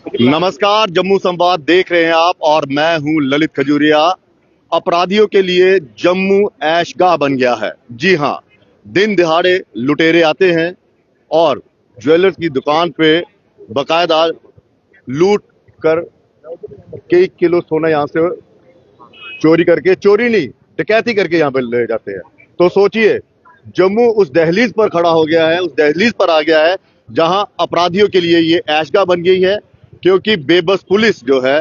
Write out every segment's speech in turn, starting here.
नमस्कार, जम्मू संवाद देख रहे हैं आप और मैं हूं ललित खजूरिया। अपराधियों के लिए जम्मू ऐशगाह बन गया है। जी हां, दिन दिहाड़े लुटेरे आते हैं और ज्वेलर्स की दुकान पे बकायदा लूट कर कई किलो सोना यहां से चोरी करके, चोरी नहीं डकैती करके यहां पे ले जाते हैं। तो सोचिए, जम्मू उस दहलीज पर खड़ा हो गया है, उस दहलीज पर आ गया है जहां अपराधियों के लिए ये ऐशगाह बन गई है, क्योंकि बेबस पुलिस जो है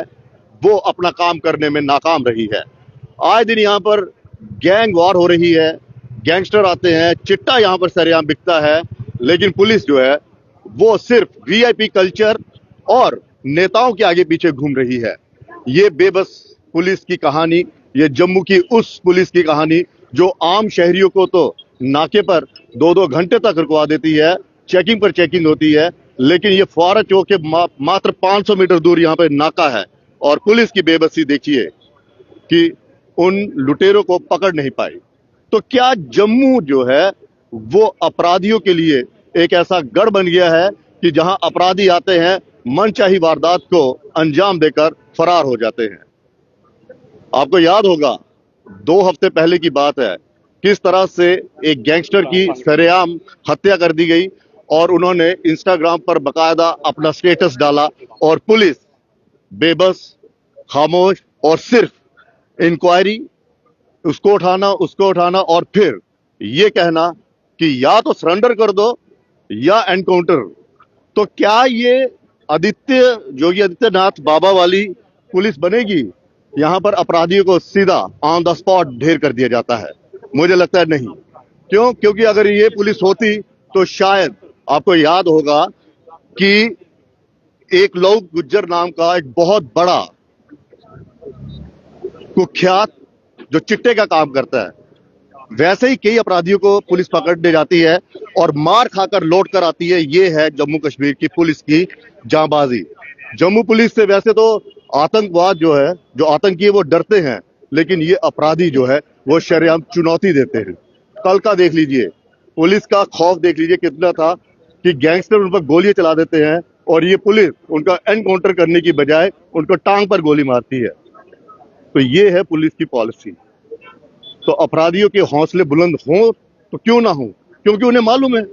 वो अपना काम करने में नाकाम रही है। आए दिन यहाँ पर गैंग वॉर हो रही है, गैंगस्टर आते हैं, चिट्टा यहाँ पर सरेआम बिकता है, लेकिन पुलिस जो है वो सिर्फ वीआईपी कल्चर और नेताओं के आगे पीछे घूम रही है। ये बेबस पुलिस की कहानी, ये जम्मू की उस पुलिस की कहानी जो आम शहरियों को तो नाके पर 2-2 घंटे तक रुकवा देती है, चेकिंग पर चेकिंग होती है, लेकिन ये फुआरा चौक के मात्र 500 मीटर दूर यहाँ पे नाका है और पुलिस की बेबसी देखिए कि उन लुटेरों को पकड़ नहीं पाई। तो क्या जम्मू जो है वो अपराधियों के लिए एक ऐसा गढ़ बन गया है कि जहां अपराधी आते हैं, मनचाही वारदात को अंजाम देकर फरार हो जाते हैं। आपको याद होगा, 2 हफ्ते पहले की बात है, किस तरह से एक गैंगस्टर की सरेआम हत्या कर दी गई और उन्होंने इंस्टाग्राम पर बकायदा अपना स्टेटस डाला और पुलिस बेबस, खामोश और सिर्फ इंक्वायरी, उसको उठाना और फिर ये कहना कि या तो सरेंडर कर दो या एनकाउंटर। तो क्या ये योगी आदित्यनाथ बाबा वाली पुलिस बनेगी? यहां पर अपराधियों को सीधा ऑन द स्पॉट ढेर कर दिया जाता है। मुझे लगता है नहीं। क्यों? क्योंकि अगर ये पुलिस होती तो शायद आपको याद होगा कि एक लोग गुज्जर नाम का एक बहुत बड़ा कुख्यात जो चिट्टे का काम करता है, वैसे ही कई अपराधियों को पुलिस पकड़ने जाती है और मार खाकर लौट कर आती है। ये है जम्मू कश्मीर की पुलिस की जांबाजी। जम्मू पुलिस से वैसे तो आतंकवाद जो है, जो आतंकी है वो डरते हैं, लेकिन ये अपराधी जो है वो शरेआम चुनौती देते हैं। कल का देख लीजिए, पुलिस का खौफ देख लीजिए कितना था कि गैंगस्टर उन पर गोलियां चला देते हैं और ये पुलिस उनका एनकाउंटर करने की बजाय उनको टांग पर गोली मारती है। तो ये है पुलिस की पॉलिसी। तो अपराधियों के हौसले बुलंद हों तो क्यों ना हो, क्योंकि उन्हें मालूम है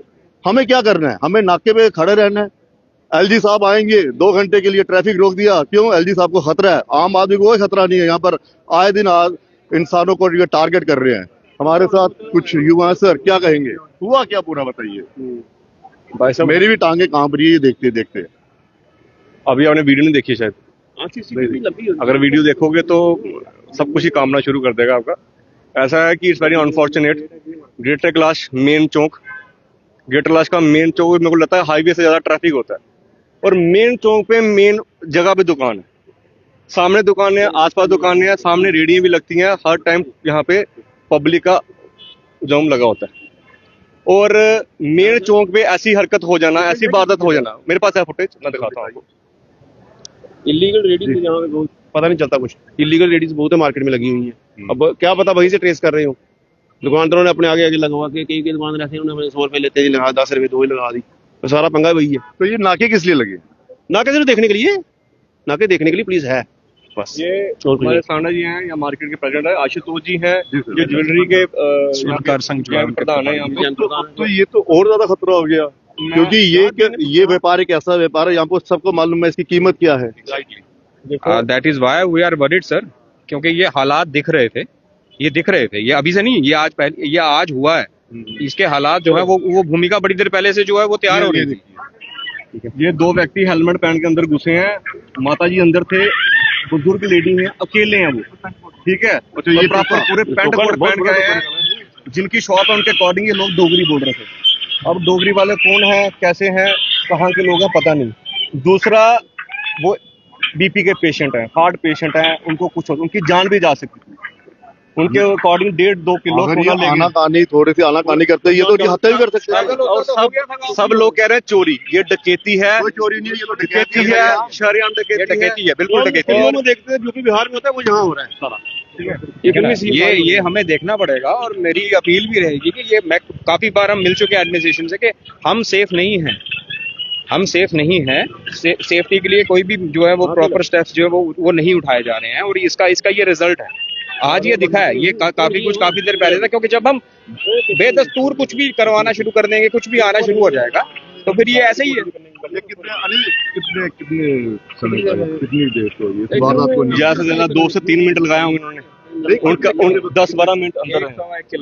हमें क्या करना है, हमें नाके पे खड़े रहना है। एलजी साहब आएंगे, 2 घंटे के लिए ट्रैफिक रोक दिया, क्यों? एलजी साहब को खतरा है। आम आदमी को कोई खतरा नहीं है। यहाँ पर आए दिन आज इंसानों को ये टारगेट कर रहे हैं। हमारे साथ कुछ युवा हैं, सर क्या कहेंगे, हुआ क्या पूरा बताइए। भाई साहब, मेरी भी टांगे कांप रही है देखते देखते। अभी आपने वीडियो नहीं देखी शायद। अगर वीडियो देखोगे तो सब कुछ ही कामना शुरू कर देगा आपका। ऐसा है कि it's very unfortunate, greater Kailash main Chowk, greater Kailash का मेन चौक मेरे को लगता है हाईवे से ज्यादा ट्रैफिक होता है और मेन चौक पे मेन जगह पे दुकान है, सामने दुकान है, आसपास दुकानें हैं, सामने रेडियां भी लगती हैं। हर टाइम यहाँ पे पब्लिक का जाम लगा होता है और मेन चौक पे ऐसी हरकत हो जाना, ऐसी वारदात हो जाना, मेरे पास है फुटेज, मैं दिखाता हूँ आपको। इलीगल रेडिंग यहाँ पे बहुत पता नहीं चलता कुछ। इलीगल रेडिंग बहुत है, मार्केट में लगी हुई है। अब क्या पता वहीं से ट्रेस कर रहे हो। दुकानदारों ने अपने आगे आगे लगवा के, कई कई दुकानदार ऐसे उन्होंने 100 रुपए लेते हैं, लगा 10 रुपए 2 ही लगा दी, तो सारा पंगा वही है। तो ये नाके किस लिए लगे? नाके सिर्फ देखने के लिए, नाके देखने के लिए पुलिस है बस। ये हमारे साना जी हैं, या मार्केट के प्रेसिडेंट है आशुतोष जी हैं, जो ज्वेलरी के प्रधान है यहाँ पे। तो ये तो और ज्यादा खतरा हो गया, क्योंकि ये व्यापार एक ऐसा व्यापार है यहाँ पर सबको मालूम है इसकी कीमत क्या है। That is why we are worried sir, क्योंकि ये हालात दिख रहे थे, ये अभी से नहीं, ये आज हुआ है। इसके हालात जो है वो भूमिका बड़ी देर पहले से जो है वो तैयार हो रही थी। ये 2 व्यक्ति हेलमेट पहन के अंदर घुसे हैं, माता जी अंदर थे, बुजुर्ग लेडी हैं, अकेले हैं वो, ठीक है। तो ये प्रॉपर पूरे पैंट कोट पहन के आए हैं। जिनकी शॉप है उनके अकॉर्डिंग ये लोग डोगरी बोल रहे थे। अब डोगरी वाले कौन है, कैसे हैं, कहाँ के लोग हैं, पता नहीं। दूसरा, वो बीपी के पेशेंट हैं, हार्ट पेशेंट हैं, उनको कुछ हो, उनकी जान भी जा सकती थी। उनके अकॉर्डिंग 1.5-2 किलो आनाकानी, थोड़ी सी आनाकानी करते हैं, ये तो हत्या भी कर सकते हैं। और सब लोग कह रहे हैं चोरी, ये डकैती है। कोई चोरी नहीं है, ये तो डकैती है, शरेआम डकैती है, बिल्कुल डकैती है। देखते हैं यूपी बिहार में होता है, वो यहाँ हो रहा है सारा। ये हमें देखना पड़ेगा और मेरी अपील भी रहेगी कि ये मैं काफी बार हम मिल चुके हैं एडमिनिस्ट्रेशन से कि हम सेफ नहीं हैं। हम सेफ नहीं है। सेफ्टी के लिए कोई भी जो है वो प्रॉपर स्टेप्स जो है वो नहीं उठाए जा रहे हैं, और इसका ये रिजल्ट है। आज ये दिखा है, ये काफी देर पहले था, क्योंकि जब हम बेदस्तूर कुछ भी करवाना शुरू कर देंगे, कुछ भी आना शुरू हो जाएगा, तो फिर ये ऐसे ही है। ये कितने समय का है? कितनी देर को ये वारदात को ज्यादा से ज्यादा 2 से 3 मिनट लगाए होंगे उन्होंने। उनका 10-12 मिनट अंदर है,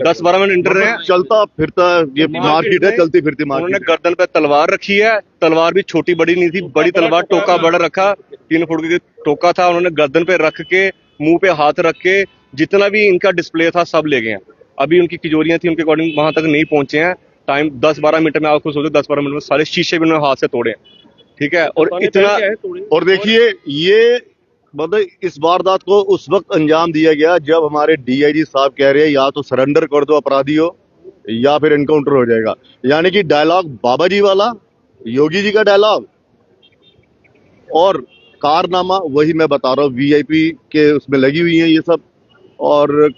10-12 मिनट इंटर है। चलता फिरता ये मार्केट है, चलती फिरती उन्होंने मार्केट। गर्दन पे तलवार रखी है, तलवार भी छोटी बड़ी नहीं थी, बड़ी तलवार, टोका बड़ा रखा, 3 फुट की टोका था, उन्होंने गर्दन पे रख के, मुंह पे हाथ रख के, जितना भी इनका डिस्प्ले था सब ले गए हैं। अभी उनकी तिजोरियां थी, उनके अकॉर्डिंग वहां तक नहीं पहुंचे हैं। टाइम 10-12 मिनट में, आपको सोचो 10-12 मिनट में सारे शीशे भी उन्होंने हाथ से तोड़े हैं, ठीक है। और इतना, और देखिए ये मतलब इस वारदात को उस वक्त अंजाम दिया गया जब हमारे डीआईजी साहब कह रहे हैं या तो सरेंडर कर दो अपराधियों या फिर एनकाउंटर हो जाएगा। यानी कि डायलॉग बाबा जी वाला, योगी जी का डायलॉग, और कारनामा वही मैं बता रहा हूँ, वीआईपी के उसमें लगी हुई है ये सब। और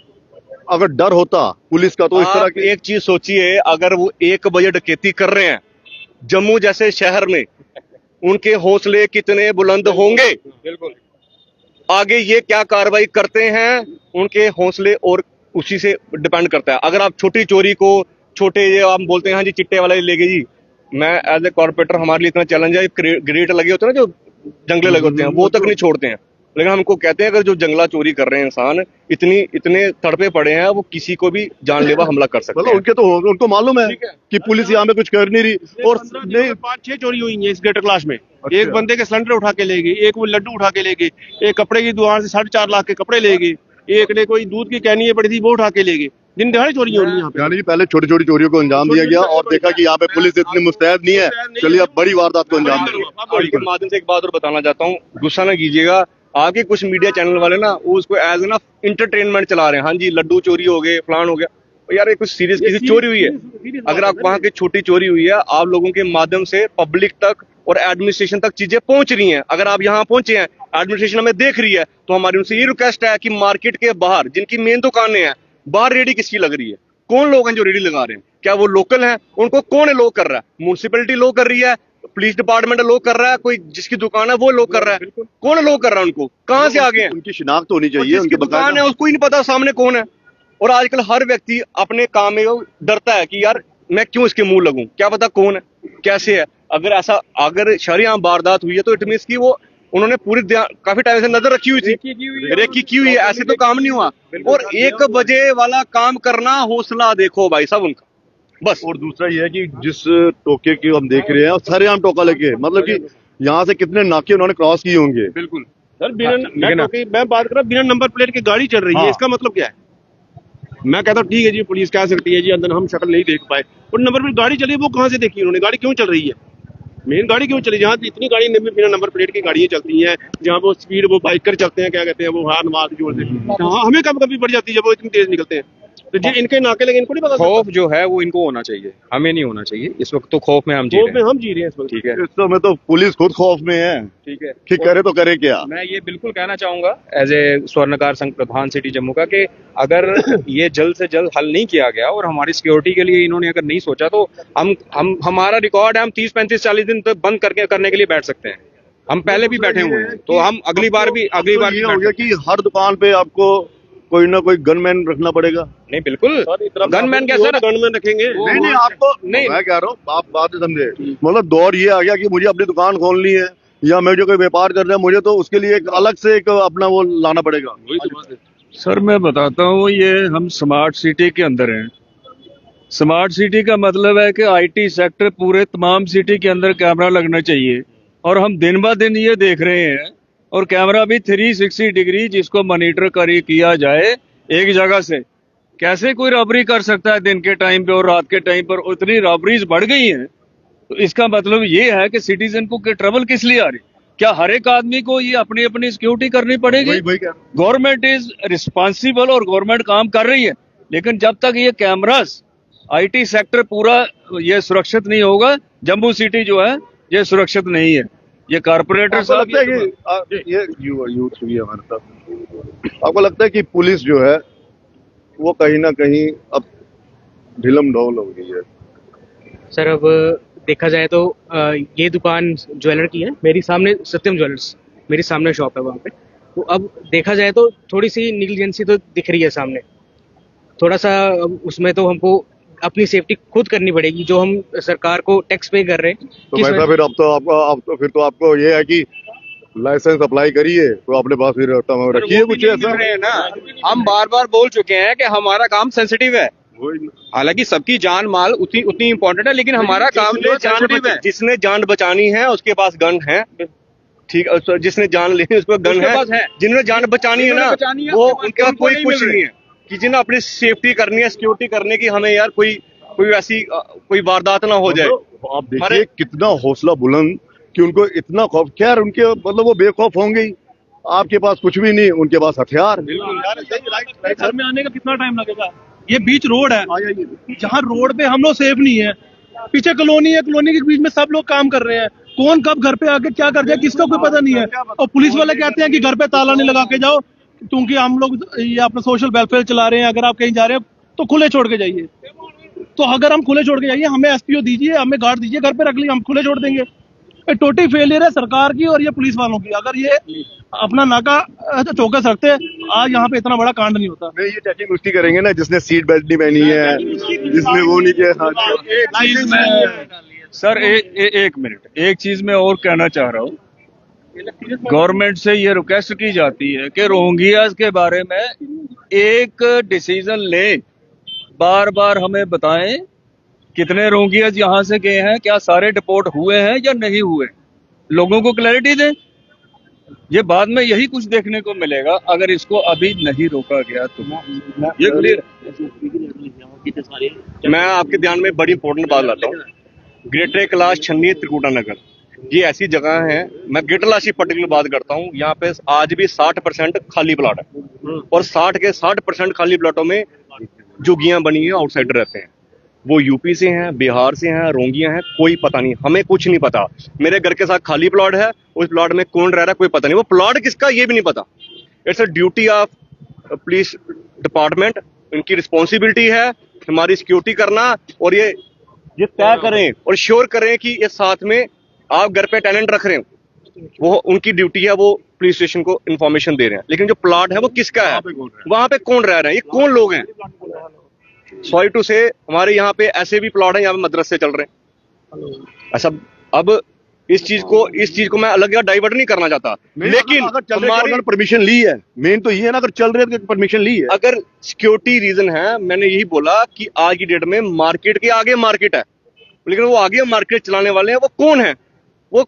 अगर डर होता पुलिस का तो इस तरह आप के एक चीज सोचिए, अगर वो 1 बजे डकैती कर रहे हैं जम्मू जैसे शहर में, उनके हौसले कितने बुलंद होंगे। बिल्कुल। आगे ये क्या कार्रवाई करते हैं, उनके हौसले और उसी से डिपेंड करता है। अगर आप छोटी चोरी को, छोटे ये आप बोलते हैं हाँ जी चिट्टे वाला ले गए जी, मैं एज ए कॉर्पोरेटर, हमारे लिए इतना चैलेंज है, ग्रेट लगे होते हैं ना, जो जंगले लगे होते हैं, वो तक नहीं छोड़ते हैं। लेकिन हमको कहते हैं अगर जो जंगला चोरी कर रहे हैं इंसान, इतने तड़पे पड़े हैं, वो किसी को भी जानलेवा हमला कर सकते मतलब हैं। उनके तो उनको मालूम है कि पुलिस यहाँ पे कुछ कर नहीं रही। और नहीं, 5-6 चोरी हुई है इस ग्रेटर क्लास में। एक बंदे के सिलेंडर उठा के ले गए, एक वो लड्डू उठा के ले गए, एक कपड़े की दुकान से 4.5 लाख के कपड़े ले गए, एक ने कोई दूध की कैनी पड़ी थी वो उठा के ले गए। दिन दिहाड़े चोरी हो रही है यहाँ पे। यानी कि पहले छोटी छोटी चोरियों को अंजाम दिया गया और देखा कि यहाँ पे पुलिस इतनी मुस्तैद नहीं है, चलिए अब बड़ी वारदात को अंजाम देंगे। आपके माध्यम से एक बात और बताना चाहता हूँ, गुस्सा ना कीजिएगा। आगे कुछ मीडिया चैनल वाले ना वो उसको एज ना इंटरटेनमेंट चला रहे हैं, हाँ जी लड्डू चोरी हो गए, फलान हो गया। तो यार ये कुछ सीरियस किसी चोरी हुई है। अगर आप वहां की छोटी चोरी हुई है, आप लोगों के माध्यम से पब्लिक तक और एडमिनिस्ट्रेशन तक चीजें पहुंच रही हैं। अगर आप यहाँ पहुंचे हैं, एडमिनिस्ट्रेशन हमें देख रही है, तो हमारी उनसे ये रिक्वेस्ट है कि मार्केट के बाहर जिनकी मेन दुकानें हैं, बाहर रेडी किसकी लग रही है, कौन लोग हैं जो रेडी लगा रहे हैं, क्या वो लोकल हैं, उनको कौन लो कर रहा है, म्युनिसिपैलिटी लो कर रही है, पुलिस डिपार्टमेंट लो कर रहा है, कोई जिसकी दुकान है वो लो कर रहा है, कौन लो कर रहा है, उनको कहां से आ गए हैं, उनकी शिनाख्त होनी चाहिए, उनकी दुकान है उसको ही नहीं पता सामने कौन है। और आजकल हर व्यक्ति अपने काम में डरता है कि यार मैं क्यों इसके मुंह लगूं, क्या पता कौन है कैसे है। अगर शहरी वारदात हुई है तो इट मींस कि वो उन्होंने पूरी काफी टाइम से नजर रखी हुई थी, रेकी की हुई है, ऐसे तो काम नहीं हुआ। और 1 बजे वाला काम करना, हौसला देखो भाई साहब उनका, बस। और दूसरा ये है कि जिस टोके की हम देख रहे हैं, सरेआम टोका लेके, मतलब कि यहाँ से कितने नाके उन्होंने क्रॉस किए होंगे। बिल्कुल सर मैं बात कर रहा हूँ, बिना नंबर प्लेट की गाड़ी चल रही है, इसका मतलब क्या है? मैं कहता हूँ ठीक है जी, पुलिस कह सकती है जी अंदर हम शक्ल नहीं देख पाए, और नंबर प्लेट गाड़ी चली वो कहाँ से देखी उन्होंने? गाड़ी क्यों चल रही है? मेन गाड़ी क्यों चली? जहाँ इतनी गाड़ी बिना नंबर प्लेट की गाड़ियां चलती हैं, जहाँ वो स्पीड वो बाइकर चलते हैं, क्या कहते हैं वो, हार मार जोर से, हमें कब कभी पड़ जाती है जब वो इतनी तेज निकलते हैं। तो जी इनके नाके लगे, इनको नहीं पता। खौफ जो है वो इनको होना चाहिए, हमें नहीं होना चाहिए। इस वक्त तो खौफ में हम जी रहे हैं। इस वक्त। ठीक है, इस समय तो पुलिस खुद खौफ में है ठीक है। कि करे तो करे क्या। मैं ये बिल्कुल कहना चाहूंगा एज ए स्वर्णकार संघ प्रधान सिटी जम्मू का, कि अगर ये जल्द से जल्द हल नहीं किया गया और हमारी सिक्योरिटी के लिए इन्होंने अगर नहीं सोचा, तो हमारा रिकॉर्ड है, हम 30-35-40 दिन तक बंद करने के लिए बैठ सकते हैं। हम पहले भी बैठे हुए हैं, तो हम अगली बार भी ये हो गया कि हर दुकान पे आपको कोई ना कोई गनमैन रखना पड़ेगा। नहीं बिल्कुल, गनमैन क्या सर, गनमैन रखेंगे? नहीं आपको नहीं, मैं कह रहा हूँ आप बात समझे, मतलब दौर ये आ गया कि मुझे अपनी दुकान खोलनी है या मैं जो कोई व्यापार कर रहा है, मुझे तो उसके लिए एक अलग से एक अपना वो लाना पड़ेगा। सर मैं बताता हूँ, ये हम स्मार्ट सिटी के अंदर हैं। स्मार्ट सिटी का मतलब है कि आईटी सेक्टर पूरे तमाम सिटी के अंदर कैमरा लगना चाहिए, और हम दिन ब दिन ये देख रहे हैं, और कैमरा भी 360 डिग्री जिसको मॉनिटर किया जाए एक जगह से। कैसे कोई रॉबरी कर सकता है दिन के टाइम पे और रात के टाइम पर? उतनी रॉबरीज बढ़ गई हैं, तो इसका मतलब ये है कि सिटीजन को ट्रबल किस लिए आ रही? क्या हर एक आदमी को ये अपनी अपनी सिक्योरिटी करनी पड़ेगी? गवर्नमेंट इज रिस्पॉन्सिबल और गवर्नमेंट काम कर रही है, लेकिन जब तक ये कैमरास आईटी सेक्टर पूरा ये सुरक्षित नहीं होगा, जम्मू सिटी जो है ये सुरक्षित नहीं है। ये कारपोरेटर आपको लगता है कि ये यूथ भी है हमारे साथ, आपको लगता है कि पुलिस जो है वो कहीं ना कहीं अब ढिलम ढोल हो गई है? सर अब देखा जाए तो ये दुकान ज्वेलर की है, मेरी सामने सत्यम ज्वेलर्स, मेरी सामने शॉप है वहाँ पे। तो अब देखा जाए तो थोड़ी सी निग्लिजेंसी तो दिख रही है सामने, थोड़ा सा। अब उसमें तो हमको अपनी सेफ्टी खुद करनी पड़ेगी, जो हम सरकार को टैक्स पे कर रहे हैं। तो भाई साहब, फिर तो आपको ये है कि लाइसेंस अप्लाई करिए, तो अपने पास फिर रखिए कुछ ऐसा। ना, हम बार बार बोल चुके हैं कि हमारा काम सेंसिटिव है। हालांकि सबकी जान माल उतनी उतनी इम्पोर्टेंट है, लेकिन हमारा काम जो सेंसिटिव है। जिसने जान बचानी है उसके पास गन है, ठीक है। तो जिसने जान लेनी है उसके पास गन है। जिन्होंने जान बचानी है ना, वो उनके पास कोई कुछ नहीं है। कि जिन्हें अपनी सेफ्टी करनी है, सिक्योरिटी करने की, हमें यार कोई ऐसी कोई वारदात ना हो जाए। आप देखिए कितना हौसला बुलंद कि उनको इतना खौफ। खैर उनके मतलब वो बेखौफ होंगे ही, आपके पास कुछ भी नहीं, उनके पास हथियार। घर में आने का कितना टाइम लगेगा? ये बीच रोड है, जहाँ रोड पे हम लोग सेफ नहीं है, पीछे कॉलोनी है, कॉलोनी के बीच में सब लोग काम कर रहे हैं। कौन कब घर पे आके क्या कर जाए किसका कोई पता नहीं है। और पुलिस वाले कहते हैं कि घर पे ताला नहीं लगा के जाओ, क्योंकि हम लोग ये अपना सोशल वेलफेयर चला रहे हैं। अगर आप कहीं जा रहे हैं तो खुले छोड़ के जाइए। तो अगर हम खुले छोड़ के जाइए, हमें एसपीओ दीजिए, हमें गार्ड दीजिए, घर पे रख लीजिए, हम खुले छोड़ देंगे। ये टोटली फेलियर है सरकार की और ये पुलिस वालों की। अगर ये अपना नाका चौकस रखते, आज यहाँ पे इतना बड़ा कांड नहीं होता। नहीं, ये चेकिंग उसकी करेंगे ना जिसने सीट बेल्ट नहीं पहनी है, जिसने वो नहीं किया। सर एक मिनट, एक चीज मैं और कहना चाह रहा हूँ। गवर्नमेंट से ये रिक्वेस्ट की जाती है कि रोहिंग्यास के बारे में एक डिसीजन लें, बार बार हमें बताएं कितने रोहिंग्यास यहाँ से गए हैं, क्या सारे डिपोर्ट हुए हैं या नहीं हुए, लोगों को क्लैरिटी दें। ये बाद में यही कुछ देखने को मिलेगा अगर इसको अभी नहीं रोका गया तो। ये क्लियर। मैं आपके ध्यान में बड़ी इंपॉर्टेंट बात लाता हूँ। ग्रेटर कैलाश, छन्नी, त्रिकुटा नगर, ये ऐसी जगह है। मैं ग्रेटर कैलाश की पर्टिकुलर बात करता हूँ। यहाँ पे आज भी 60% खाली प्लॉट है, और 60% खाली प्लॉटों में झुग्गियां बनी है, आउटसाइडर रहते हैं। वो यूपी से हैं, बिहार से हैं, रोंगिया हैं, कोई पता नहीं, हमें कुछ नहीं पता। मेरे घर के साथ खाली प्लॉट है, उस प्लॉट में कौन रह रहा है कोई पता नहीं, वो प्लॉट किसका ये भी नहीं पता। It's a duty of police department, इनकी रिस्पॉन्सिबिलिटी है हमारी सिक्योरिटी करना, और ये तय करें और श्योर करें कि ये साथ में आप घर पे टेनेंट रख रहे हैं, वो उनकी ड्यूटी है, वो पुलिस स्टेशन को इन्फॉर्मेशन दे रहे हैं। लेकिन जो प्लॉट है वो किसका है, वहां पे कौन रह रहे हैं, ये कौन लोग हैं। सॉरी टू से, हमारे यहाँ पे ऐसे भी प्लॉट हैं यहाँ पे मदरसे चल रहे हैं ऐसा। अब इस चीज को मैं अलग डाइवर्ट नहीं करना चाहता, लेकिन हमारी परमिशन ली है। मेन तो ये है ना, अगर चल रहे तो परमिशन ली है। अगर सिक्योरिटी रीजन है, मैंने यही बोला कि आज की डेट में मार्केट के आगे मार्केट है, लेकिन वो आगे मार्केट चलाने वाले हैं वो कौन है, वो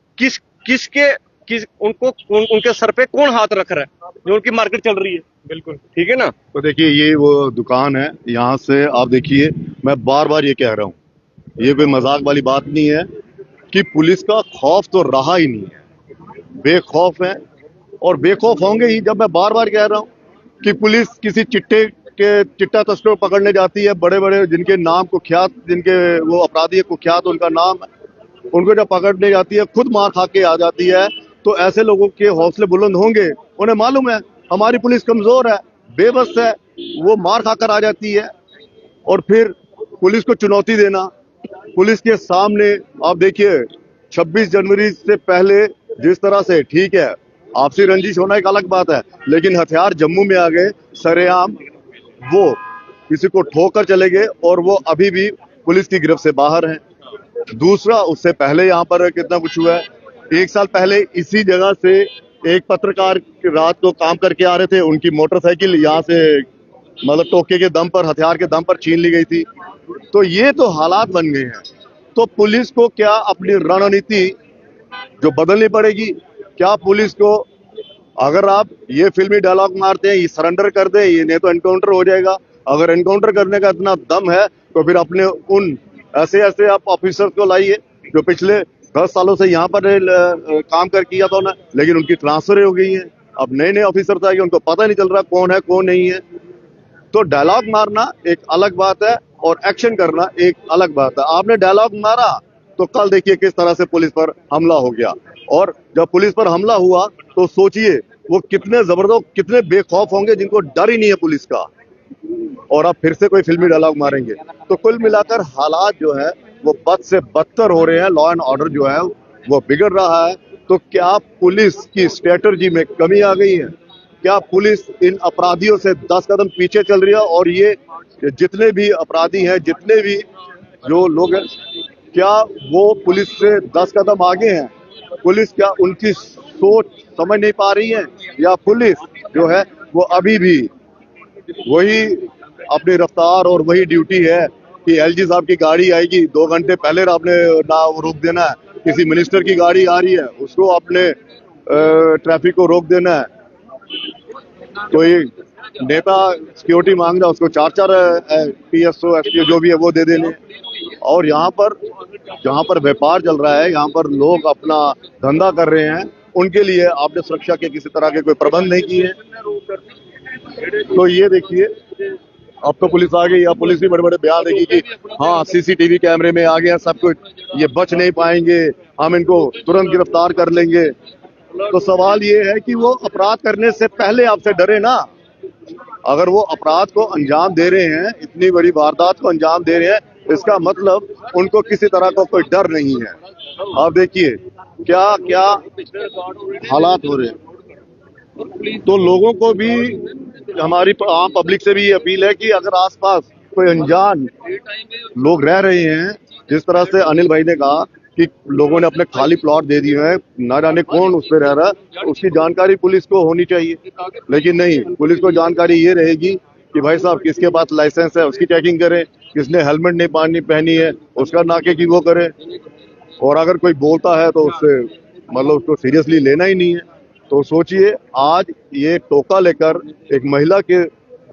उनके सर पे कौन हाथ रख रहा है जो उनकी मार्केट चल रही है। बिल्कुल ठीक है ना। तो देखिए ये वो दुकान है, यहाँ से आप देखिए, मैं बार बार ये कह रहा हूँ, ये कोई मजाक वाली बात नहीं है कि पुलिस का खौफ तो रहा ही नहीं है, बेखौफ है और बेखौफ होंगे ही। जब मैं बार बार कह रहा हूँ कि पुलिस किसी चिट्टा तस्कर को पकड़ने जाती है, बड़े बड़े जिनके नाम कुख्यात, जिनके वो अपराधी कुख्यात उनका नाम है, उनको जब पकड़ने जाती है खुद मार खा के आ जाती है। तो ऐसे लोगों के हौसले बुलंद होंगे, उन्हें मालूम है हमारी पुलिस कमजोर है, बेबस है, वो मार खाकर आ जाती है। और फिर पुलिस को चुनौती देना, पुलिस के सामने आप देखिए 26 जनवरी से पहले जिस तरह से, ठीक है आपसी रंजिश होना एक अलग बात है, लेकिन हथियार जम्मू में आ गए सरेआम, वो किसी को ठोकर चले गए और वो अभी भी पुलिस की गिरफ्त से बाहर हैं। दूसरा, उससे पहले यहाँ पर कितना कुछ हुआ है। 1 साल पहले इसी जगह से एक पत्रकार रात को काम करके आ रहे थे, उनकी मोटरसाइकिल यहाँ से मतलब टोके के दम पर, हथियार के दम पर छीन ली गई थी। तो ये तो हालात बन गए हैं। तो पुलिस को क्या अपनी रणनीति जो बदलनी पड़ेगी, क्या पुलिस को, अगर आप ये फिल्मी डायलॉग मारते हैं ये सरेंडर कर दे, ये नहीं तो एनकाउंटर हो जाएगा। अगर एनकाउंटर करने का इतना दम है तो फिर अपने उन ऐसे आप ऑफिसर्स को लाइए जो पिछले 10 सालों से यहाँ पर काम कर किया था ना, लेकिन उनकी ट्रांसफर हो गई है। अब नए ऑफिसर्स आएंगे, उनको पता नहीं चल रहा कौन है कौन नहीं है। तो डायलॉग मारना एक अलग बात है और एक्शन करना एक अलग बात है। आपने डायलॉग मारा तो कल देखिए किस तरह से पुलिस पर हमला हो गया, और जब पुलिस पर हमला हुआ तो सोचिए वो कितने जबरदस्त, कितने बेखौफ होंगे जिनको डर ही नहीं है पुलिस का, और अब फिर से कोई फिल्मी डायलॉग मारेंगे। तो कुल मिलाकर हालात जो है वो बद से बदतर हो रहे हैं, लॉ एंड ऑर्डर जो है वो बिगड़ रहा है। तो क्या पुलिस की स्ट्रेटजी में कमी आ गई है? क्या पुलिस इन अपराधियों से 10 कदम पीछे चल रही है? और ये जितने भी अपराधी हैं, जितने भी जो लोग हैं, क्या वो पुलिस से 10 कदम आगे हैं? पुलिस क्या उनकी सोच समझ नहीं पा रही है, या पुलिस जो है वो अभी भी वही अपनी रफ्तार और वही ड्यूटी है कि एलजी साहब की गाड़ी आएगी 2 घंटे पहले आपने ना रोक देना है, किसी मिनिस्टर की गाड़ी आ रही है उसको आपने ट्रैफिक को रोक देना है, कोई नेता सिक्योरिटी मांग रहा है उसको 4-4 पीएसओ एसपीओ जो भी है वो दे देने। और यहाँ पर जहाँ पर व्यापार चल रहा है, यहाँ पर लोग अपना धंधा कर रहे हैं, उनके लिए आपने सुरक्षा के किसी तरह के कोई प्रबंध नहीं किए। तो ये देखिए, अब तो पुलिस आ गई, अब पुलिस भी बड़े बड़े बयान देगी कि हाँ सीसीटीवी कैमरे में आ गया सब कुछ, ये बच नहीं पाएंगे, हम इनको तुरंत गिरफ्तार कर लेंगे। तो सवाल ये है कि वो अपराध करने से पहले आपसे डरे ना। अगर वो अपराध को अंजाम दे रहे हैं, इतनी बड़ी वारदात को अंजाम दे रहे हैं, इसका मतलब उनको किसी तरह का कोई डर नहीं है। आप देखिए क्या क्या हालात हो रहे हैं। तो लोगों को भी, हमारी आम पब्लिक से भी ये अपील है कि अगर आसपास कोई अनजान लोग रह रहे हैं, जिस तरह से अनिल भाई ने कहा कि लोगों ने अपने खाली प्लॉट दे दिए हैं, ना जाने कौन उस पर रह रहा है, उसकी जानकारी पुलिस को होनी चाहिए। लेकिन नहीं, पुलिस को जानकारी ये रहेगी कि भाई साहब किसके पास लाइसेंस है उसकी चेकिंग करें, किसने हेलमेट नहीं पहनी है उसका नाके की वो करें, और अगर कोई बोलता है तो उससे मतलब उसको सीरियसली लेना ही नहीं है। तो सोचिए, आज ये टोका लेकर एक महिला के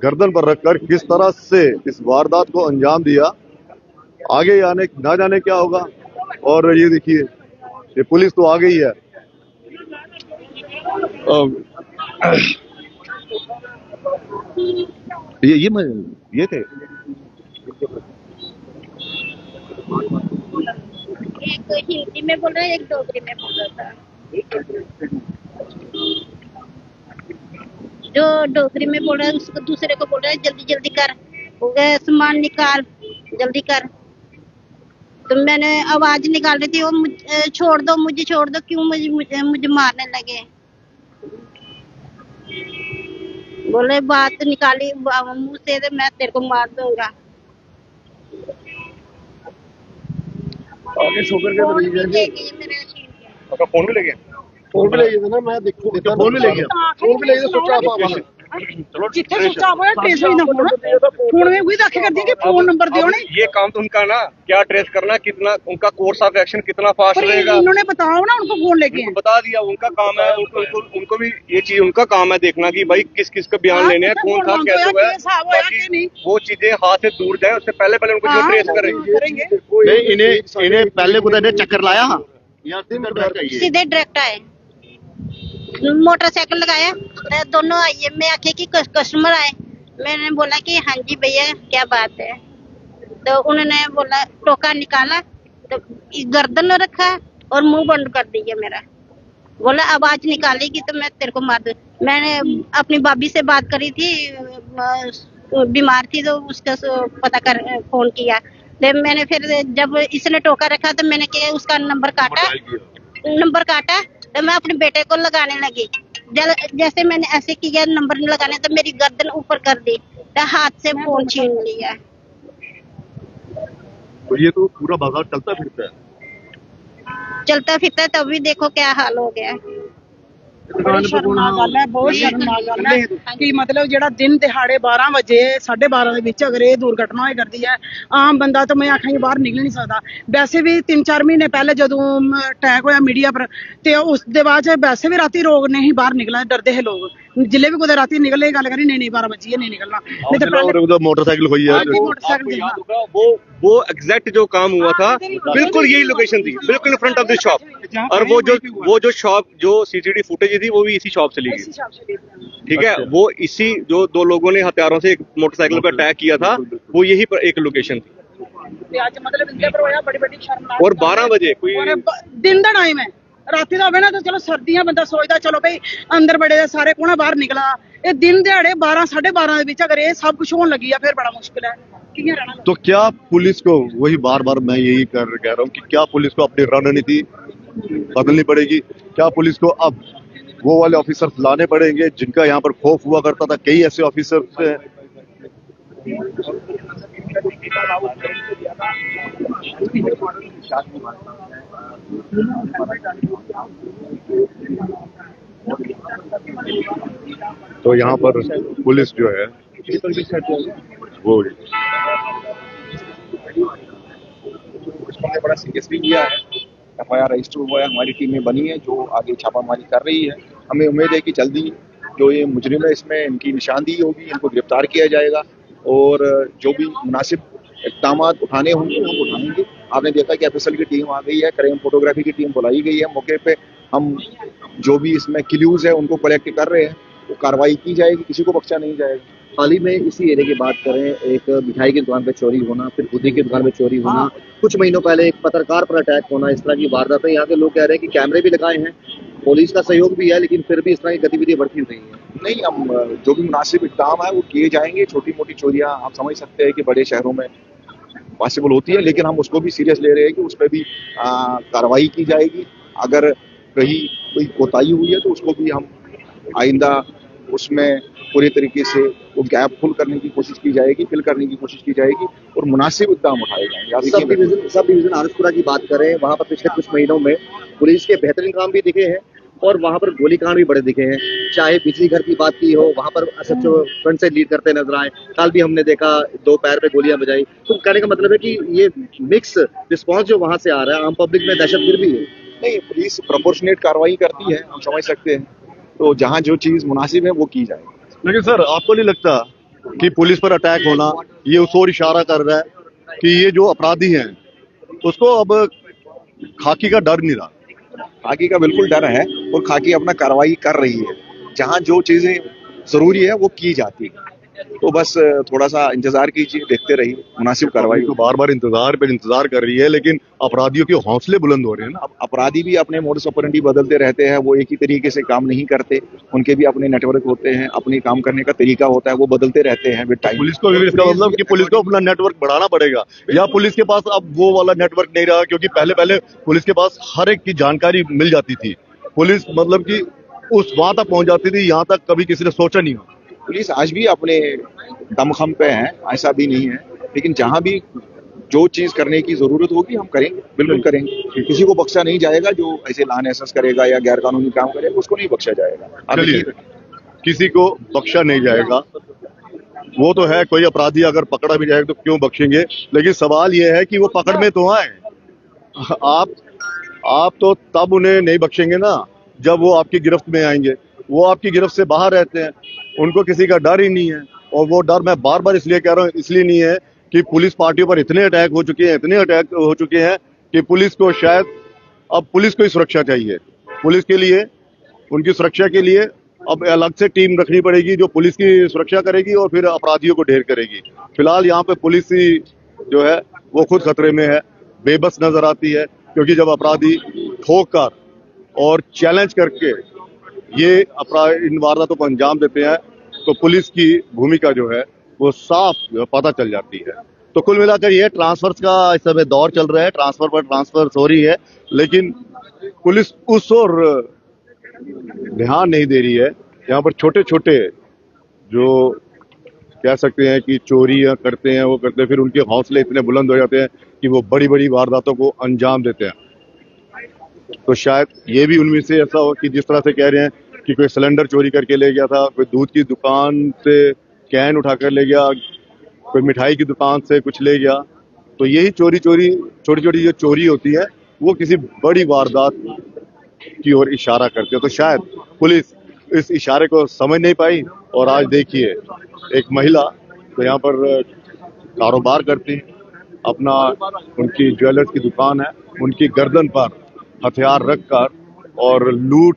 गर्दन पर रखकर किस तरह से इस वारदात को अंजाम दिया, आगे आने ना जाने क्या होगा। और ये देखिए, ये पुलिस तो आ गई है। ये थे एक हिंदी में बोल रहा है, एक डोगरी में बोल रहा था। जो डोगरी में बोल रहा है उसको दूसरे को बोल रहा है जल्दी जल्दी कर, हो गया सामान निकाल, जल्दी कर। तो मैंने आवाज निकाल रही थी, वो छोड़ दो मुझे, छोड़ दो, क्यों मुझे मारने लगे। बोले बात निकाली मुंह से, मैं तेरे को मार दूंगा। आगे छोकर के फोन भी ले गए मेरा, छीन के। आपका फोन भी ले गया? फोन भी ले गया था ना, मैं देखो फोन भी ले गया, फोन भी ले गया, स्विच ऑफ आ गया। चलो जिथे स्विच ऑफ होया ट्रेस नहीं होना, फोन में वही दाखे कर दी कि फोन नंबर दियो ने। ये काम तो उनका ना, क्या ट्रेस करना, कितना उनका कोर्स ऑफ एक्शन कितना फास्ट पर रहेगा, इन्होंने बताओ ना उनको फोन लेके उनको बता दिया, उनका काम है। उनको भी ये चीज उनका काम है देखना कि भाई किस किस का बयान लेने हैं, कौन था कैसे हुआ है, ताकि वो चीजें हाथ से दूर जाए, उससे पहले पहले उनको जो ट्रेस करें। इन्हें पहले कुछ चक्कर लाया या सीधे डायरेक्ट आए, मोटरसाइकिल लगाया, दोनों आइए। मैं आखे कि कस्टमर आए, मैंने बोला कि हाँ जी भैया क्या बात है। तो उन्होंने बोला टोका निकाला, तो गर्दन रखा और मुंह बंद कर दिया मेरा। बोला आवाज निकालेगी तो मैं तेरे को मार दूं। मैंने अपनी भाभी से बात करी थी, बीमार थी, तो उसका पता कर फोन किया। मैंने फिर जब इसने टोका रखा तो मैंने क्या उसका नंबर काटा तो मैं अपने बेटे को लगाने लगी। जैसे मैंने ऐसे किया नंबर लगाने, तो मेरी गर्दन ऊपर कर दी, तो हाथ से फोन छीन लिया। तो ये तो पूरा बाजार चलता फिरता है, तब भी देखो क्या हाल हो गया। बड़ी शर्मनाक गल है, बहुत शर्मनाक गल है कि मतलब जेड़ा दिन दिहाड़े 12 वजे 12:30 ਦੇ ਵਿੱਚ ਅਗਰ ਇਹ ਦੁਰਘਟਨਾ ਹੋਈ ਕਰਦੀ ਹੈ, ਆਮ ਬੰਦਾ ਤਾਂ ਮੈਂ ਆਖਾਂਗੀ ਬਾਹਰ ਨਿਕਲ ਨਹੀਂ ਸਕਦਾ। ਵੈਸੇ ਵੀ 3-4 ਮਹੀਨੇ ਪਹਿਲੇ ਜਦੋਂ ਅਟੈਕ ਹੋਇਆ ਮੀਡੀਆ ਪਰ, ਤੇ ਉਸ ਦੇ ਬਾਅਦ ਵੈਸੇ ਵੀ ਰਾਤੀ ਲੋਕ ਨਹੀਂ ਬਾਹਰ ਨਿਕਲਣਾ, ਡਰਦੇ ਹੈ ਲੋਕ। जिले भी कुछ राती निकले गल करी नहीं 12 बजे नहीं निकलना, नहीं तो पहले मोटरसाइकिल हुई है, मोटरसाइकिल वो एग्जैक्ट जो काम हुआ था बिल्कुल यही लोकेशन थी, बिल्कुल फ्रंट ऑफ द शॉप। और वो जो शॉप जो सीसीटीवी फुटेज थी वो भी इसी शॉप से ली गई, ठीक है। वो इसी जो 2 लोगों ने हथियारों से एक मोटरसाइकिल पर अटैक किया था, वो यही पर एक लोकेशन थी। आज मतलब इंदे पर होया बड़ी बड़ी शर्मनाक। और 12 बजे कोई दिन दा टाइम है, ਰਾਤੀ ਦਾ ਹੋਵੇ ਨਾ ਤਾਂ ਚਲੋ ਸਰਦੀਆਂ ਬੰਦਾ ਸੋਚਦਾ ਚਲੋ ਭਈ ਅੰਦਰ ਬੜੇ ਦੇ ਸਾਰੇ ਕੋਣਾ ਬਾਹਰ ਨਿਕਲਾ ਇਹ ਦਿਨ ਦਿਹਾੜੇ 12 12:30 ਦੇ ਵਿੱਚ ਅਗਰ ਇਹ ਸਭ ਕੁਝ ਹੋਣ ਲੱਗੀ ਆ ਫਿਰ बड़ा मुश्किल है कियां रहना। तो क्या पुलिस को, वही बार बार मैं यही कह रहा हूँ कि क्या पुलिस को अपनी रणनीति बदलनी पड़ेगी? क्या पुलिस को अब वो वाले ऑफिसर्स लाने पड़ेंगे जिनका यहाँ पर खौफ हुआ करता था? कई ऐसे ऑफिसर्स हैं। तो यहाँ पर पुलिस जो है वो उसने बड़ा सीरियसली लिया है। FIR रजिस्टर हुआ है, हमारी टीमें बनी है जो आगे छापामारी कर रही है। हमें उम्मीद है कि जल्दी जो ये मुजरिम है इसमें इनकी निशानदेही होगी, इनको गिरफ्तार किया जाएगा और जो भी मुनासिब इक़दाम उठाने होंगे हम उठाएंगे। आपने देखा कि FSL की टीम आ गई है, क्राइम फोटोग्राफी की टीम बुलाई गई है, मौके पे हम जो भी इसमें क्लूज है उनको कलेक्ट कर रहे हैं, तो कार्रवाई की जाएगी, किसी को बख्शा नहीं जाएगा। हाल ही में इसी एरिया की बात करें, एक मिठाई की दुकान पे चोरी होना, फिर खुदी की दुकान पे चोरी होना, कुछ महीनों पहले एक पत्रकार पर अटैक होना, इस तरह की वारदातें यहाँ के लोग कह रहे हैं कि कैमरे भी लगाए हैं, पुलिस का सहयोग भी है, लेकिन फिर भी इस तरह की गतिविधि बढ़ती रही है। नहीं, हम जो भी मुनासिब इक़दाम है वो किए जाएंगे। छोटी मोटी चोरियां आप समझ सकते हैं कि बड़े शहरों में पॉसिबल होती है, लेकिन हम उसको भी सीरियस ले रहे हैं कि उस पर भी कार्रवाई की जाएगी। अगर कहीं कोई कोताही हुई है तो उसको भी हम आइंदा उसमें पूरे तरीके से वो गैप फुल करने की कोशिश की जाएगी, फिल करने की कोशिश की जाएगी और मुनासिब इक़दाम उठाए जाएंगे। सब डिवीजन आरसपुरा की बात करें, वहाँ पर पिछले कुछ महीनों में पुलिस के बेहतरीन काम भी दिखे हैं और वहाँ पर गोलीकांड भी बड़े दिखे हैं। चाहे बिजली घर की बात की हो, वहाँ पर SHO फ्रंट से लीड करते नजर आए। कल भी हमने देखा 2 पैर पे गोलियां बजाई। तो कहने का मतलब है कि ये मिक्स रिस्पॉन्स जो वहाँ से आ रहा है, आम पब्लिक में दहशत गिर भी है। नहीं, पुलिस प्रोपोर्शनेट कार्रवाई करती है, हम समझ सकते हैं, तो जहाँ जो चीज़ मुनासिब है वो की जाएगी। लेकिन सर आपको नहीं लगता कि पुलिस पर अटैक होना ये उस ओर इशारा कर रहा है कि ये जो अपराधी हैं उसको अब खाकी का डर नहीं रहा? खाकी का बिल्कुल डर है और खाकी अपना कार्रवाई कर रही है, जहाँ जो चीजें जरूरी है वो की जाती है। तो बस थोड़ा सा इंतजार कीजिए, देखते रहिए, मुनासिब कार्रवाई। तो बार बार इंतजार कर रही है, लेकिन अपराधियों के हौसले बुलंद हो रहे हैं ना। अब अपराधी भी अपने मोडस ऑपरेंडी बदलते रहते हैं, वो एक ही तरीके से काम नहीं करते, उनके भी अपने नेटवर्क होते हैं, अपने काम करने का तरीका होता है, वो बदलते रहते हैं विद टाइम। पुलिस को भी इसका मतलब कि पुलिस को अपना नेटवर्क बढ़ाना पड़ेगा, या पुलिस के पास अब वो वाला नेटवर्क नहीं रहा? क्योंकि पहले पुलिस के पास हर एक की जानकारी मिल जाती थी, पुलिस मतलब कि उस वहां तक पहुंच जाती थी, यहाँ तक कभी किसी ने सोचा नहीं हो। पुलिस आज भी अपने दमखम पे है, ऐसा भी नहीं है, लेकिन जहाँ भी जो चीज करने की जरूरत होगी हम करेंगे, बिल्कुल करेंगे। किसी को बख्शा नहीं जाएगा, जो ऐसे लान एहसास करेगा या गैर कानूनी काम करेगा उसको नहीं बख्शा जाएगा। चलिए, किसी को बख्शा नहीं जाएगा, वो तो है। कोई अपराधी अगर पकड़ा भी जाएगा तो क्यों बख्शेंगे, लेकिन सवाल ये है कि वो पकड़ में तो आए। आप तो तब उन्हें नहीं बख्शेंगे ना जब वो आपकी गिरफ्त में आएंगे। वो आपकी गिरफ्त से बाहर रहते हैं, उनको किसी का डर ही नहीं है। और वो डर मैं बार बार इसलिए कह रहा हूँ, इसलिए नहीं है कि पुलिस पार्टियों पर इतने अटैक हो चुके हैं कि पुलिस को शायद अब पुलिस को ही सुरक्षा चाहिए। पुलिस के लिए, उनकी सुरक्षा के लिए अब अलग से टीम रखनी पड़ेगी जो पुलिस की सुरक्षा करेगी और फिर अपराधियों को ढेर करेगी। फिलहाल यहाँ पे पुलिस ही जो है वो खुद खतरे में है, बेबस नजर आती है, क्योंकि जब अपराधी ठोक कर और चैलेंज करके ये इन वारदातों को अंजाम देते हैं तो पुलिस की भूमिका जो है वो साफ पता चल जाती है। तो कुल मिलाकर ये ट्रांसफर्स का इस समय दौर चल रहा है, ट्रांसफर पर ट्रांसफर्स हो रही है, लेकिन पुलिस उस ओर ध्यान नहीं दे रही है। यहाँ पर छोटे छोटे जो कह सकते हैं कि चोरियां करते हैं, वो करते हैं, फिर उनके हौसले इतने बुलंद हो जाते हैं कि वो बड़ी बड़ी वारदातों को अंजाम देते हैं। तो शायद ये भी उनमें से ऐसा हो कि जिस तरह से कह रहे हैं कि कोई सिलेंडर चोरी करके ले गया था, कोई दूध की दुकान से कैन उठाकर ले गया, कोई मिठाई की दुकान से कुछ ले गया, तो यही छोटी छोटी जो चोरी होती है वो किसी बड़ी वारदात की ओर इशारा करते हैं। तो शायद पुलिस इस इशारे को समझ नहीं पाई और आज देखिए एक महिला तो यहाँ पर कारोबार करती, अपना उनकी ज्वेलर्स की दुकान है, उनकी गर्दन पर हथियार रखकर और लूट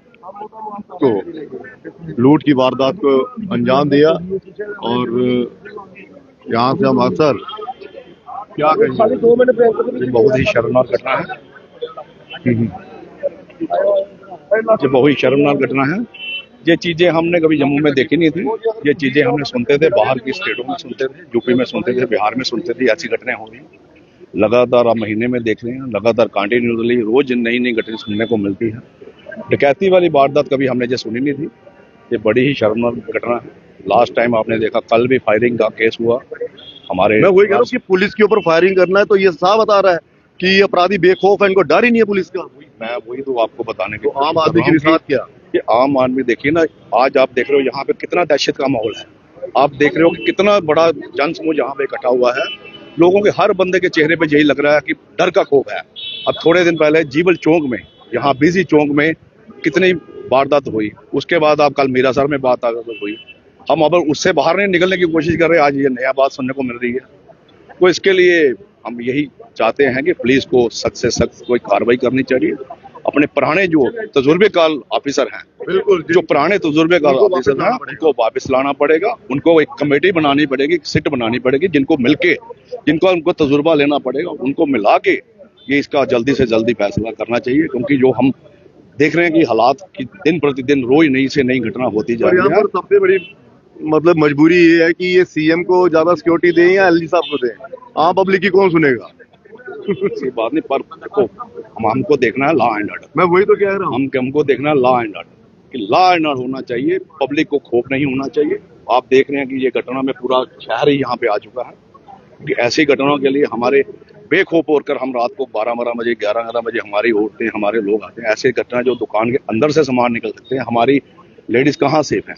की वारदात को अंजाम दिया। और यहाँ से हम अक्सर क्या कहेंगे, बहुत ही शर्मनाक घटना है। ये बहुत ही शर्मनाक घटना है। ये चीजें हमने कभी जम्मू में देखी नहीं थी। ये चीजें हमने सुनते थे, बाहर की स्टेटों में सुनते थे, यूपी में सुनते थे, बिहार में सुनते थे, ऐसी घटनाएं हो रही लगातार। आप महीने में देख रहे हैं, लगातार कंटिन्यूअसली रोज नई नई घटनाएं सुनने को मिलती है। डकैती वाली वारदात कभी हमने जो सुनी नहीं थी। ये बड़ी ही शर्मनाक घटना है। लास्ट टाइम आपने देखा, कल भी फायरिंग का केस हुआ हमारे। मैं वही कह रहा हूँ कि पुलिस के ऊपर फायरिंग करना है तो ये साफ बता रहा है कि ये अपराधी बेखौफ है, इनको डर ही नहीं है पुलिस का। मैं वही तो आपको बताने के तो आम आदमी के साथ क्या, कि आम आदमी देखिए ना, आज आप देख रहे हो यहाँ पे कितना दहशत का माहौल है। आप देख रहे हो कि कितना बड़ा जनसमूह यहाँ पे इकट्ठा हुआ है। लोगों के हर बंदे के चेहरे पे यही लग रहा है कि डर का खौफ है। अब थोड़े दिन पहले जीवल चौक में, यहाँ बिजी चौक में कितनी वारदात हुई, उसके बाद आप कल मीरासर में बात हुई। हम अब उससे बाहर नहीं निकलने की कोशिश कर रहे हैं, आज ये नया बात सुनने को मिल रही है। तो इसके लिए हम यही चाहते हैं कि पुलिस को सख्त से सख्त कोई कार्रवाई करनी चाहिए। अपने पुराने जो तजुर्बेकार ऑफिसर हैं, बिल्कुल जो पुराने तजुर्बेकार ऑफिसर हैं, उनको वापस लाना पड़ेगा। उनको एक कमेटी बनानी पड़ेगी, सिट बनानी पड़ेगी, जिनको मिलके, जिनको उनको तजुर्बा लेना पड़ेगा, उनको मिला के ये इसका जल्दी से जल्दी फैसला करना चाहिए। क्योंकि जो हम देख रहे हैं कि हालात की दिन प्रतिदिन रोज नई से नई घटना होती जा रही है। सबसे बड़ी मतलब मजबूरी ये है कि ये सीएम को ज्यादा सिक्योरिटी दें या एलजी साहब को दें, आम पब्लिक की कौन सुनेगा। ऐसी बात नहीं, पर देखो हमको देखना है लॉ एंड ऑर्डर। मैं वही तो कह रहा हूँ, हमको देखना है लॉ एंड ऑर्डर, कि लॉ एंड ऑर्डर होना चाहिए, पब्लिक को खौफ नहीं होना चाहिए। आप देख रहे हैं कि ये घटना में पूरा शहर ही यहाँ पे आ चुका है। कि ऐसी घटनाओं के लिए हमारे बेखौफ होकर हम रात को 12 बजे 11 बजे हमारी औरतें, हमारे लोग आते हैं। ऐसे घटना जो दुकान के अंदर से सामान निकल सकते हैं, हमारी लेडीज कहाँ सेफ है,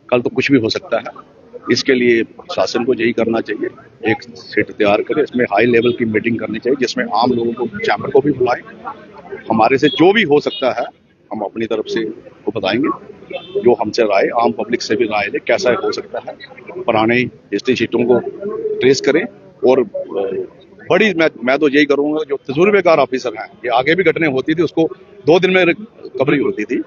कल तो कुछ भी हो सकता है। इसके लिए शासन को यही करना चाहिए, एक सेट तैयार करे, इसमें हाई लेवल की मीटिंग करनी चाहिए, जिसमें आम लोगों को, चैम्बर को भी बुलाएं। हमारे से जो भी हो सकता है हम अपनी तरफ से वो बताएंगे, जो हमसे राय, आम पब्लिक से भी राय ले, कैसा हो सकता है। पुराने हिस्ट्री शीटों को ट्रेस करें और बड़ी मैं तो यही करूंगा, जो तजुर्बेकार ऑफिसर हैं, ये आगे भी घटनाएं होती थी, उसको 2 दिन में रिकवरी होती थी,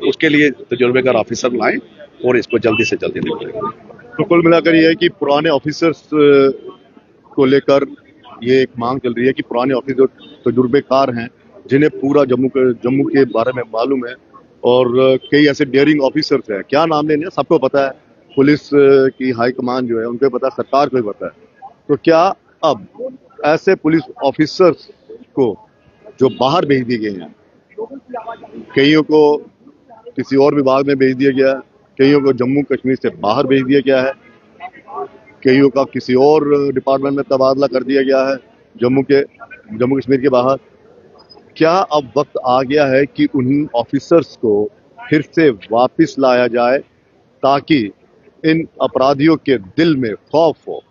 उसके लिए तजुर्बेकार ऑफिसर लाएं और इसको जल्दी से जल्दी निपटाएं। तो कुल मिलाकर ये है कि पुराने ऑफिसर्स को लेकर ये एक मांग चल रही है कि पुराने ऑफिसर तजुर्बेकार हैं, जिन्हें पूरा जम्मू के बारे में मालूम है, और कई ऐसे डेयरिंग ऑफिसर्स हैं, क्या नाम लेने, सबको पता है, पुलिस की हाई कमान जो है उनको पता है, सरकार को भी पता है। तो क्या अब ऐसे पुलिस ऑफिसर्स को जो बाहर भेज दिए गए हैं, कईयों को किसी और विभाग में भेज दिया गया है, कईयों को जम्मू कश्मीर से बाहर भेज दिया गया है, कईयों का किसी और डिपार्टमेंट में तबादला कर दिया गया है जम्मू कश्मीर के बाहर, क्या अब वक्त आ गया है कि उन ऑफिसर्स को फिर से वापस लाया जाए, ताकि इन अपराधियों के दिल में खौफ हो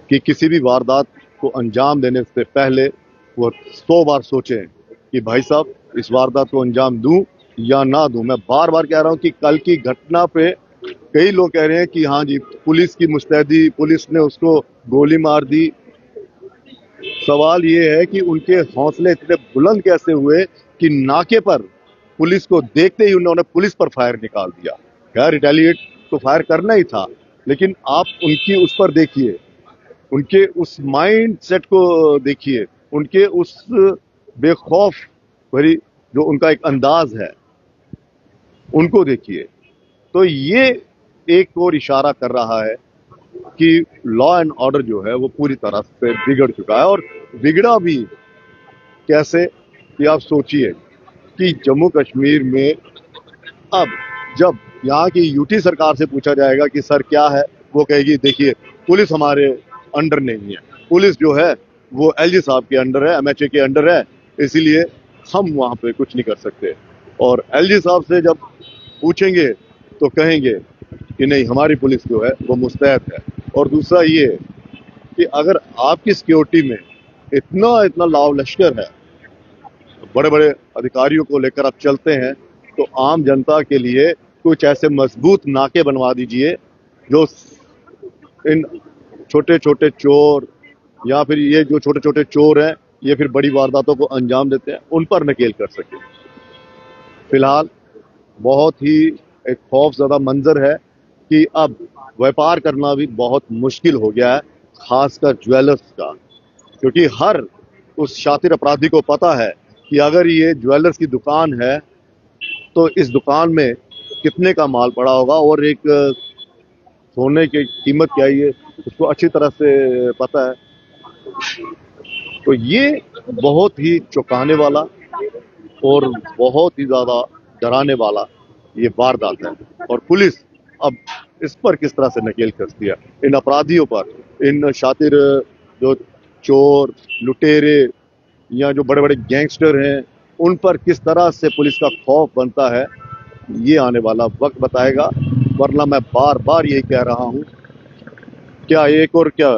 कि किसी भी वारदात को अंजाम देने से पहले वो 100 बार सोचें कि भाई साहब इस वारदात को अंजाम दूं या ना दूं। मैं बार बार कह रहा हूं कि कल की घटना पे कई लोग कह रहे हैं कि हाँ जी पुलिस की मुस्तैदी, पुलिस ने उसको गोली मार दी। सवाल ये है कि उनके हौसले इतने बुलंद कैसे हुए कि नाके पर पुलिस को देखते ही उन्होंने पुलिस पर फायर निकाल दिया। खैर रिटेलिएट तो फायर करना ही था, लेकिन आप उनकी उस पर देखिए, उनके उस माइंड सेट को देखिए, उनके उस बेखौफ भरी जो उनका एक अंदाज है उनको देखिए। तो ये एक और इशारा कर रहा है कि लॉ एंड ऑर्डर जो है वो पूरी तरह से बिगड़ चुका है। और बिगड़ा भी कैसे, कि आप सोचिए कि जम्मू कश्मीर में अब जब यहाँ की यूटी सरकार से पूछा जाएगा कि सर क्या है, वो कहेगी देखिए पुलिस हमारे अंडर नहीं है, पुलिस जो है वो एलजी साहब के अंडर है, एमएचए के अंडर है, इसीलिए हम वहाँ पे कुछ नहीं कर सकते। और एलजी साहब से जब पूछेंगे तो कहेंगे कि नहीं हमारी पुलिस जो है वो मुस्तैद है। और दूसरा ये कि अगर आपकी सिक्योरिटी में इतना लाव लश्कर है, बड़े बड़े अधिकारियों को लेकर आप चलते हैं, तो आम जनता के लिए कुछ ऐसे मजबूत नाके बनवा दीजिए जो इन छोटे छोटे चोर या फिर ये जो छोटे छोटे चोर हैं ये फिर बड़ी वारदातों को अंजाम देते हैं, उन पर नकेल कर सके। फिलहाल बहुत ही एक खौफजदा मंजर है कि अब व्यापार करना भी बहुत मुश्किल हो गया है, खासकर ज्वेलर्स का, क्योंकि हर उस शातिर अपराधी को पता है कि अगर ये ज्वेलर्स की दुकान है तो इस दुकान में कितने का माल पड़ा होगा और एक सोने की कीमत क्या है ये उसको अच्छी तरह से पता है। तो ये बहुत ही चौंकाने वाला और बहुत ही ज्यादा डराने वाला ये वारदात है और पुलिस अब इस पर किस तरह से नकेल कसती है, इन अपराधियों पर, इन शातिर जो चोर लुटेरे या जो बड़े बड़े गैंगस्टर हैं उन पर किस तरह से पुलिस का खौफ बनता है, ये आने वाला वक्त बताएगा। वरना मैं बार बार यही कह रहा हूं, क्या एक और क्या,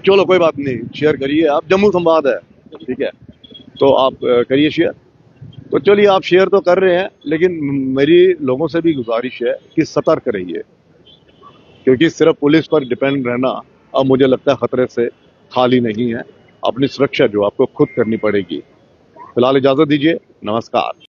चलो कोई बात नहीं, शेयर करिए आप, जम्मू संवाद है, ठीक है, तो आप करिए शेयर। तो चलिए आप शेयर तो कर रहे हैं, लेकिन मेरी लोगों से भी गुजारिश है कि सतर्क रहिए, क्योंकि सिर्फ पुलिस पर डिपेंड रहना अब मुझे लगता है खतरे से खाली नहीं है। अपनी सुरक्षा जो आपको खुद करनी पड़ेगी। फिलहाल इजाजत दीजिए, नमस्कार।